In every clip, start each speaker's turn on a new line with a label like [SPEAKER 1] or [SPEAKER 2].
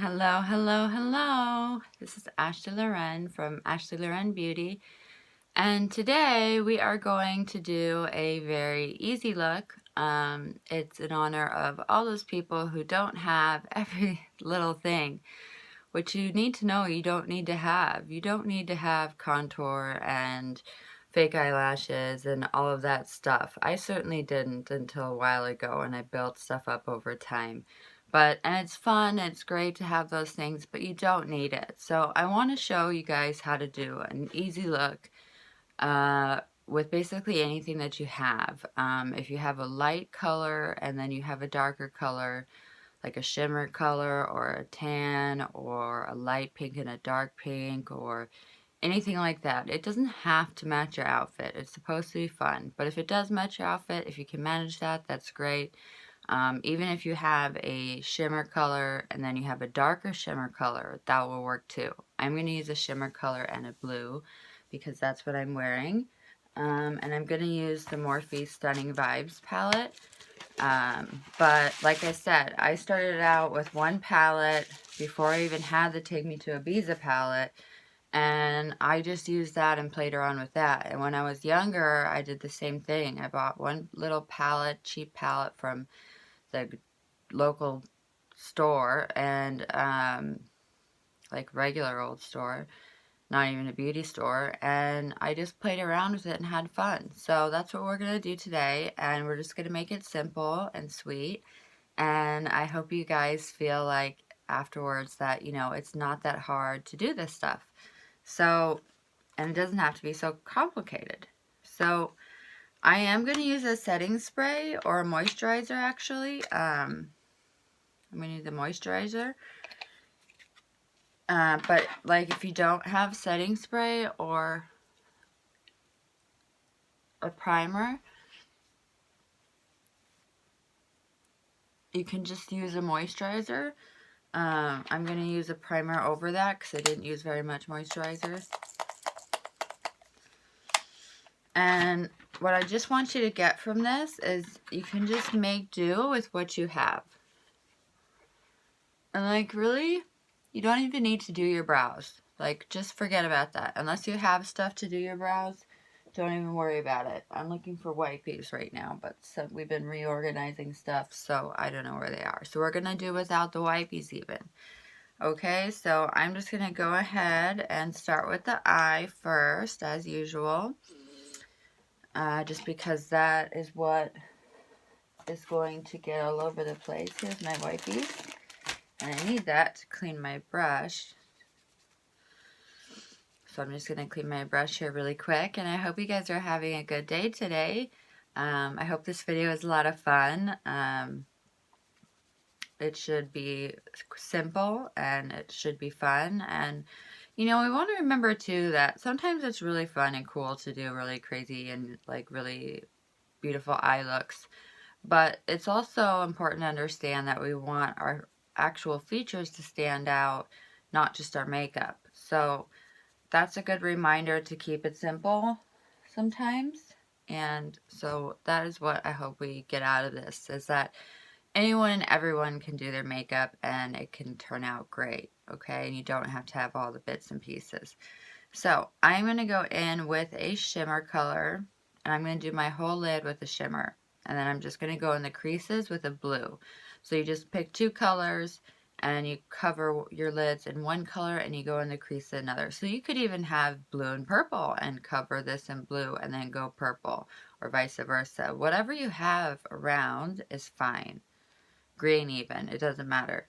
[SPEAKER 1] Hello, hello, hello. This is Ashley Loren from Ashley Loren Beauty. And today we are going to do a very easy look. It's in honor of all those people who don't have every little thing, which you need to know you don't need to have. You don't need to have contour and fake eyelashes and all of that stuff. I certainly didn't until a while ago, and I built stuff up over time. And it's fun, it's great to have those things, but you don't need it. So I want to show you guys how to do an easy look with basically anything that you have. If you have a light color and then you have a darker color, like a shimmer color or a tan or a light pink and a dark pink or anything like that. It doesn't have to match your outfit. It's supposed to be fun. But if it does match your outfit, if you can manage that, that's great. Even if you have a shimmer color and then you have a darker shimmer color, that will work too. I'm going to use a shimmer color and a blue because that's what I'm wearing. And I'm going to use the Morphe Stunning Vibes palette. But like I said, I started out with one palette before I even had the Take Me to Ibiza palette, and I just used that and played around with that. And when I was younger, I did the same thing. I bought one little palette, cheap palette from the local store, and like regular old store, not even a beauty store, and I just played around with it and had fun. So that's what we're going to do today, and we're just going to make it simple and sweet. And I hope you guys feel like afterwards that, it's not that hard to do this stuff. So, and it doesn't have to be so complicated. So, I am going to use a setting spray or a moisturizer actually. I'm going to use a moisturizer. But like if you don't have setting spray or a primer, you can just use a moisturizer. I'm going to use a primer over that because I didn't use very much moisturizer. And what I just want you to get from this is you can just make do with what you have. And like really, you don't even need to do your brows. Like just forget about that. Unless you have stuff to do your brows, don't even worry about it. I'm looking for wipies right now, but we've been reorganizing stuff, so I don't know where they are. So we're going to do without the wipies even. Okay, so I'm just going to go ahead and start with the eye first, as usual. Just because that is what is going to get all over the place. Here's my wipies. And I need that to clean my brush. So I'm just going to clean my brush here really quick. And I hope you guys are having a good day today. I hope this video is a lot of fun. It should be simple and it should be fun. And, we want to remember too that sometimes it's really fun and cool to do really crazy and like really beautiful eye looks. But it's also important to understand that we want our actual features to stand out, not just our makeup. So that's a good reminder to keep it simple sometimes. And so that is what I hope we get out of this, is that anyone and everyone can do their makeup and it can turn out great, okay? And you don't have to have all the bits and pieces. So I'm going to go in with a shimmer color, and I'm going to do my whole lid with a shimmer. And then I'm just going to go in the creases with a blue. So you just pick two colors and you cover your lids in one color and you go in the crease in another. So you could even have blue and purple and cover this in blue and then go purple, or vice versa. Whatever you have around is fine. Green even, it doesn't matter.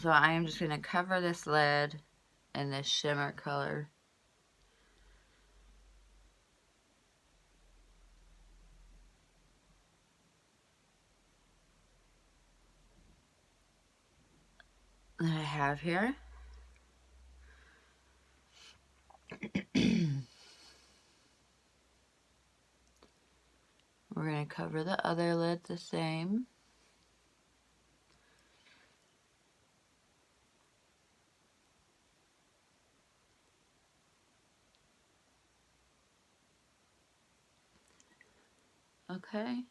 [SPEAKER 1] So I am just going to cover this lid in this shimmer color. That I have here. We're going to cover the other lid the same. Okay.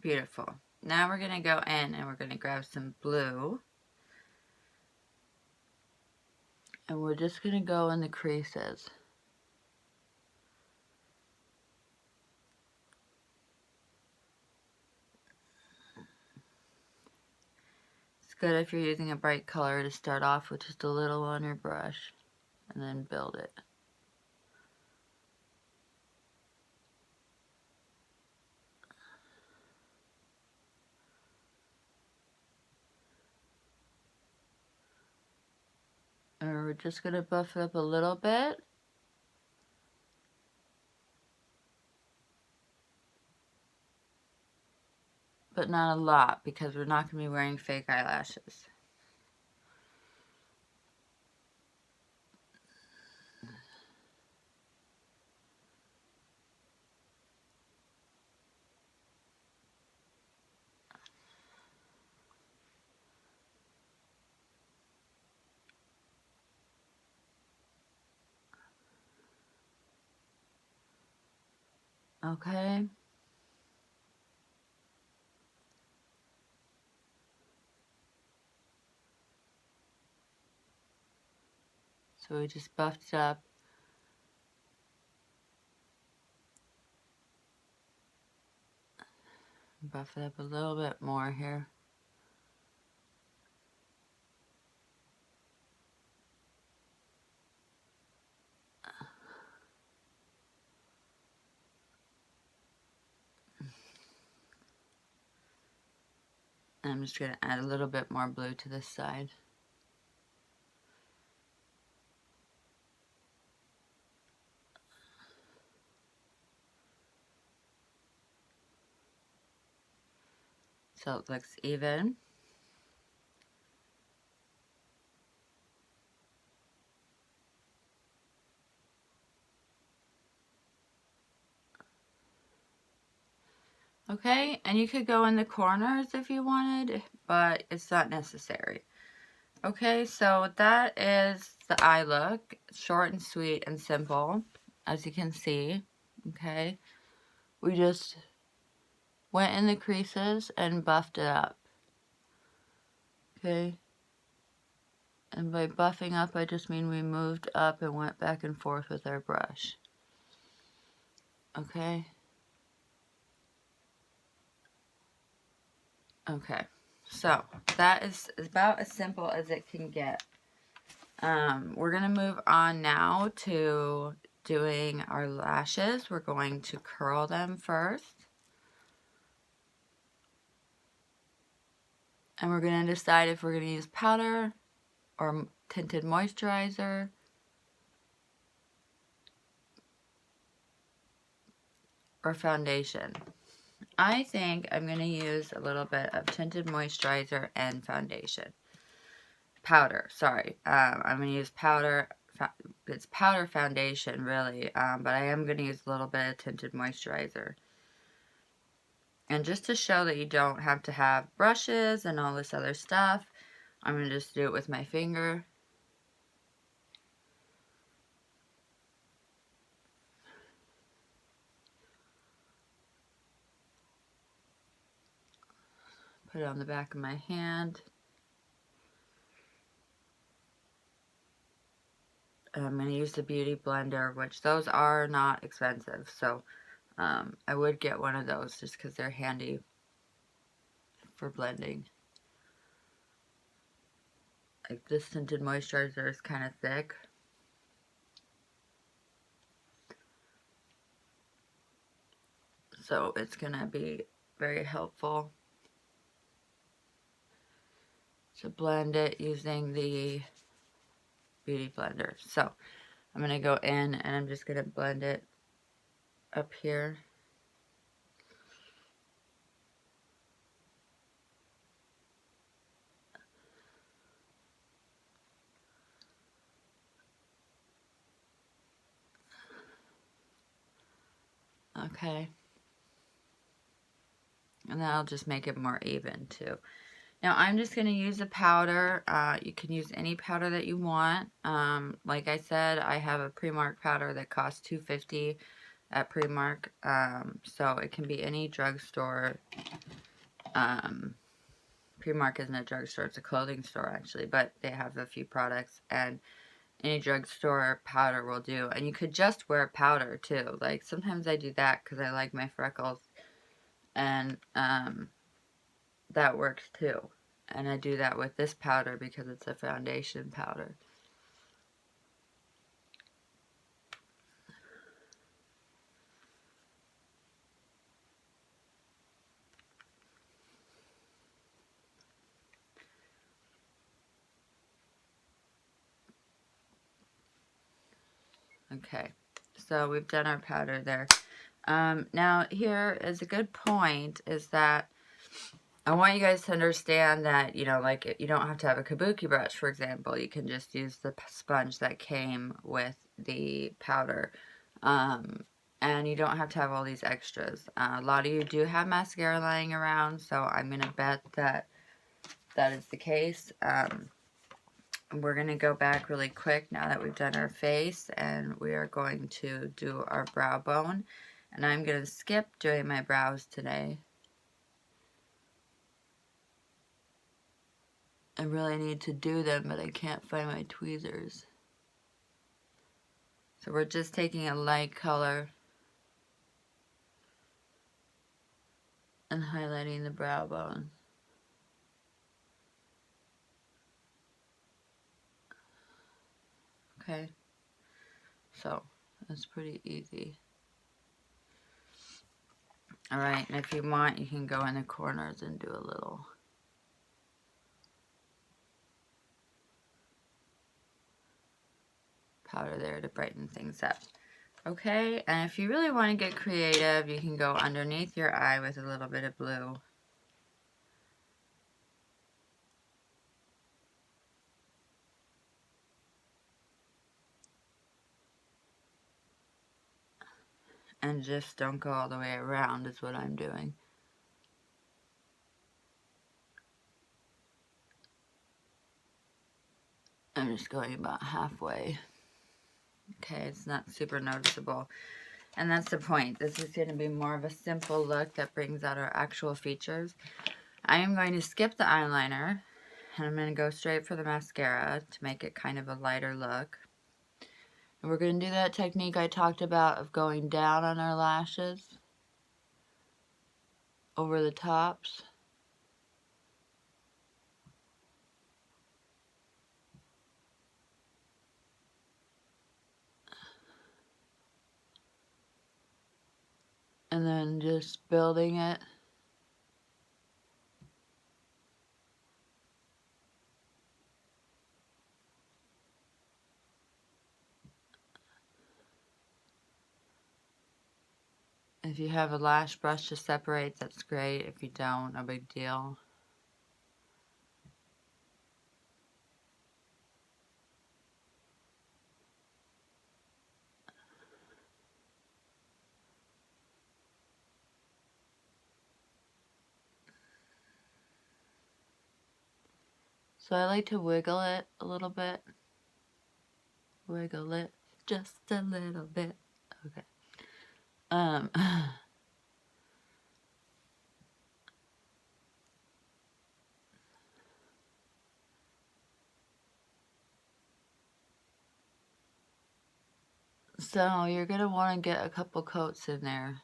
[SPEAKER 1] Beautiful. Now we're going to go in and we're going to grab some blue. And we're just going to go in the creases. It's good if you're using a bright color to start off with just a little on your brush and then build it. And we're just going to buff it up a little bit. But not a lot because we're not going to be wearing fake eyelashes. Okay. So we just buffed it up. Buff it up a little bit more here. And I'm just going to add a little bit more blue to this side. So it looks even. Okay, and you could go in the corners if you wanted, but it's not necessary. Okay, so that is the eye look. Short and sweet and simple, as you can see. Okay, we just went in the creases and buffed it up. Okay, and by buffing up, I just mean we moved up and went back and forth with our brush. Okay. Okay, so that is about as simple as it can get. We're going to move on now to doing our lashes. We're going to curl them first. And we're going to decide if we're going to use powder or tinted moisturizer. Or foundation. I think I'm going to use a little bit of tinted moisturizer and foundation. Powder, sorry. I'm going to use powder. It's powder foundation, really. But I am going to use a little bit of tinted moisturizer. And just to show that you don't have to have brushes and all this other stuff, I'm going to just do it with my finger. Put it on the back of my hand. And I'm going to use the Beauty Blender, which those are not expensive. So I would get one of those just because they're handy for blending. Like this tinted moisturizer is kind of thick. So it's going to be very helpful to blend it using the Beauty Blender. So I'm going to go in and I'm just going to blend it up here. Okay. And then I'll just make it more even too. Now I'm just going to use a powder. You can use any powder that you want. Like I said, I have a Primark powder that costs $2.50 at Primark. So it can be any drugstore. Primark isn't a drugstore, it's a clothing store actually, but they have a few products, and any drugstore powder will do. And you could just wear powder too. Like sometimes I do that because I like my freckles, and that works too. And I do that with this powder because it's a foundation powder. Okay, so we've done our powder there. Now here is a good point, is that I want you guys to understand that, you know, like you don't have to have a kabuki brush, for example. You can just use the sponge that came with the powder. And you don't have to have all these extras. A lot of you do have mascara lying around, so I'm going to bet that that is the case. We're going to go back really quick now that we've done our face, and we are going to do our brow bone. And I'm going to skip doing my brows today. I really need to do them, but I can't find my tweezers. So we're just taking a light color and highlighting the brow bone. Okay, so that's pretty easy. Alright, and if you want, you can go in the corners and do a little powder there to brighten things up. Okay, and if you really want to get creative, you can go underneath your eye with a little bit of blue. And just don't go all the way around is what I'm doing. I'm just going about halfway. Okay, it's not super noticeable. And that's the point. This is going to be more of a simple look that brings out our actual features. I am going to skip the eyeliner, and I'm going to go straight for the mascara to make it kind of a lighter look. And we're going to do that technique I talked about of going down on our lashes over the tops. And then just building it. If you have a lash brush to separate, that's great. If you don't, no big deal. So I like to wiggle it a little bit. Wiggle it just a little bit. Okay. So you're going to want to get a couple coats in there.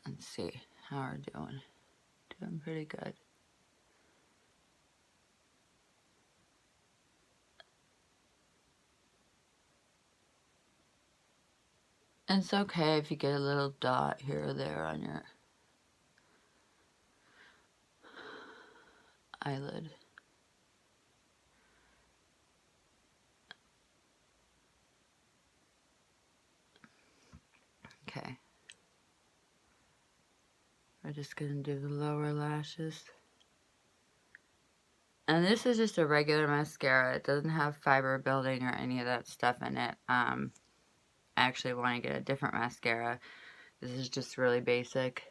[SPEAKER 1] Let's see how we're doing. Doing pretty good. And it's okay if you get a little dot here or there on your eyelid. Okay. We're just going to do the lower lashes. And this is just a regular mascara. It doesn't have fiber building or any of that stuff in it. I actually want to get a different mascara. This is just really basic.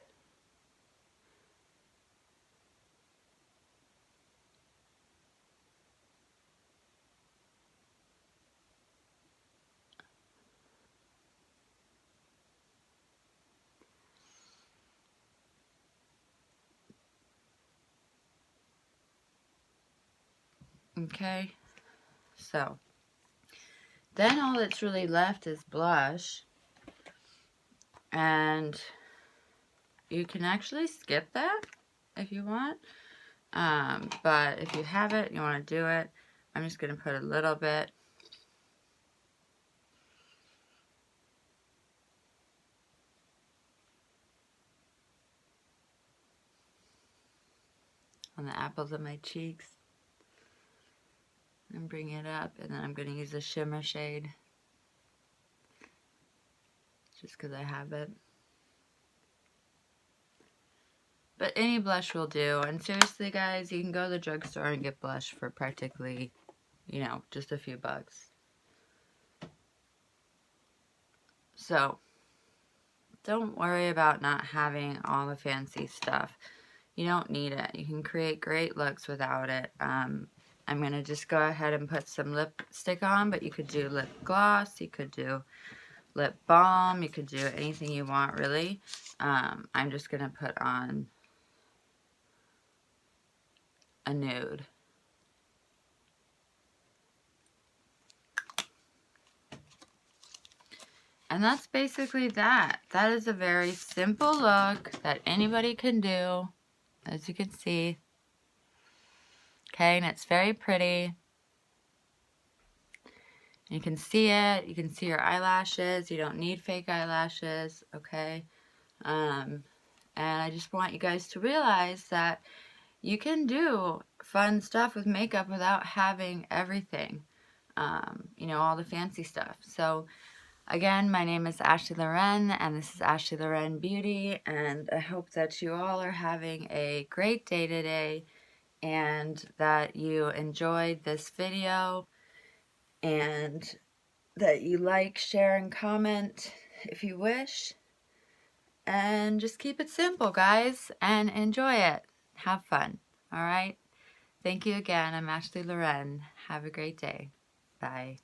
[SPEAKER 1] Okay, so then all that's really left is blush, and you can actually skip that if you want, but if you have it, you want to do it. I'm just going to put a little bit on the apples of my cheeks and bring it up, and then I'm going to use a shimmer shade just because I have it. But any blush will do, and seriously guys, you can go to the drugstore and get blush for practically, you know, just a few bucks. So don't worry about not having all the fancy stuff. You don't need it. You can create great looks without it. I'm going to just go ahead and put some lipstick on, but you could do lip gloss, you could do lip balm, you could do anything you want really. I'm just going to put on a nude. And that's basically that. That is a very simple look that anybody can do, as you can see. Okay, and it's very pretty. You can see it. You can see your eyelashes. You don't need fake eyelashes, okay? And I just want you guys to realize that you can do fun stuff with makeup without having everything, you know, all the fancy stuff. So again, my name is Ashley Loren, and this is Ashley Loren Beauty, and I hope that you all are having a great day today, and that you enjoyed this video, and that you like, share, and comment if you wish. And just keep it simple, guys, and enjoy it. Have fun, all right? Thank you again. I'm Ashley Loren. Have a great day. Bye.